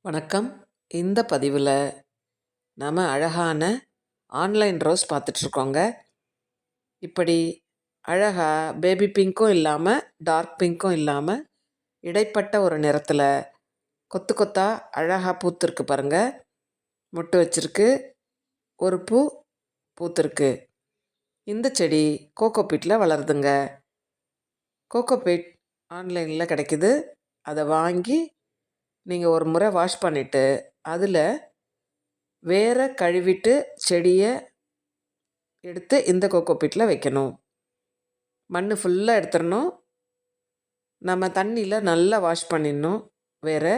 வணக்கம். இந்த பதிவில் நாம் அழகான ஆன்லைன் ரோஸ் பார்த்துட்ருக்கோங்க. இப்படி அழகாக பேபி பிங்க்கும் இல்லாமல் டார்க் பிங்க்கும் இல்லாமல் இடைப்பட்ட ஒரு நிறத்தில் கொத்து கொத்தாக அழகாக பூத்துருக்கு பாருங்கள். மொட்டு வச்சுருக்கு, ஒரு பூ பூத்துருக்கு. இந்த செடி கோகோபீட்டில் வளருதுங்க. கோகோபீட் ஆன்லைனில் கிடைக்குது. அதை வாங்கி நீங்கள் ஒரு முறை வாஷ் பண்ணிவிட்டு அதில் வேரை கழுவிட்டு செடியை எடுத்து இந்த கோகோபீட்டில் வைக்கணும். மண் ஃபுல்லாக எடுத்துடணும். நம்ம தண்ணியில் நல்லா வாஷ் பண்ணிடணும். வேறு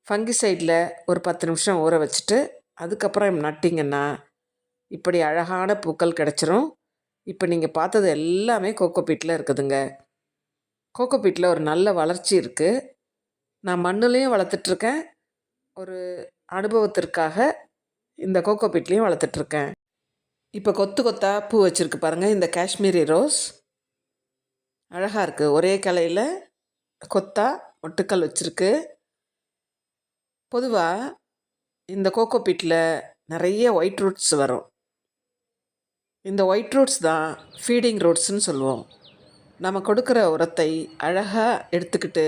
ஃபங்கிசைடில் ஒரு 10 நிமிஷம் ஊற வச்சுட்டு அதுக்கப்புறம் நட்டிங்கன்னா இப்படி அழகான பூக்கள் கிடச்சிரும். இப்போ நீங்கள் பார்த்தது எல்லாமே கோகோபீட்டில் இருக்குதுங்க. கோகோபீட்டில் ஒரு நல்ல வளர்ச்சி இருக்குது. நான் மண்ணுலேயும் வளர்த்துட்ருக்கேன். ஒரு அனுபவத்திற்காக இந்த கோகோபீட்லேயும் வளர்த்துட்ருக்கேன். இப்போ கொத்து கொத்தாக பூ வச்சுருக்கு பாருங்கள். இந்த காஷ்மீரி ரோஸ் அழகாக இருக்குது. ஒரே கலையில் கொத்தா மொட்டுக்கள் வச்சுருக்கு. பொதுவாக இந்த கோகோபீட்டில் நிறைய ஒயிட் ரூட்ஸ் வரும். இந்த ஒயிட் ரூட்ஸ் தான் ஃபீடிங் ரூட்ஸ்னு சொல்லுவோம். நம்ம கொடுக்குற உரத்தை அழகாக எடுத்துக்கிட்டு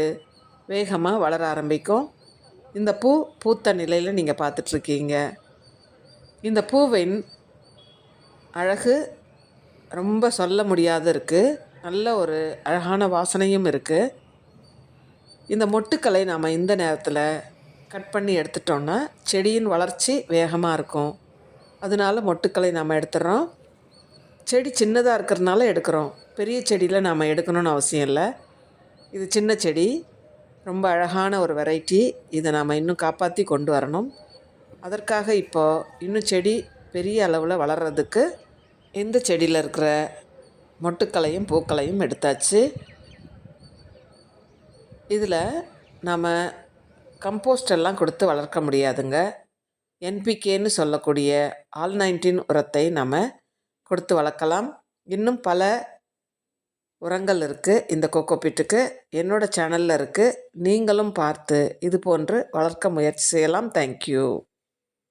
வேகமாக வளர ஆரம்பிக்கும். இந்த பூ பூத்த நிலையில் நீங்கள் பார்த்துட்ருக்கீங்க. இந்த பூவின் அழகு ரொம்ப சொல்ல முடியாத இருக்குது. நல்ல ஒரு அழகான வாசனையும் இருக்குது. இந்த மொட்டுக்களை நாம் இந்த நேரத்தில் கட் பண்ணி எடுத்துட்டோன்னா செடியின் வளர்ச்சி வேகமாக இருக்கும். அதனால மொட்டுக்களை நாம் எடுத்துடுறோம். செடி சின்னதாக இருக்கிறதுனால எடுக்கிறோம். பெரிய செடியில் நாம் எடுக்கணும்னு அவசியம் இல்லை. இது சின்ன செடி, ரொம்ப அழகான ஒரு வெரைட்டி. இதை நாம் இன்னும் காப்பாற்றி கொண்டு வரணும். அதற்காக இப்போது இன்னும் செடி பெரிய அளவில் வளர்கிறதுக்கு இந்த செடியில் இருக்கிற மொட்டுக்களையும் பூக்களையும் எடுத்தாச்சு. இதில் நாம் கம்போஸ்ட் எல்லாம் கொடுத்து வளர்க்க முடியாதுங்க. என்பிகேன்னு சொல்லக்கூடிய ஆல்-19 உரத்தை நாம் கொடுத்து வளர்க்கலாம். இன்னும் பல உரங்கள் இருக்குது இந்த கோகோபீட்டுக்கு. என்னோடய சேனலில் இருக்குது. நீங்களும் பார்த்து இது போன்று வளர்க்க முயற்சி செய்யலாம். தேங்க்யூ.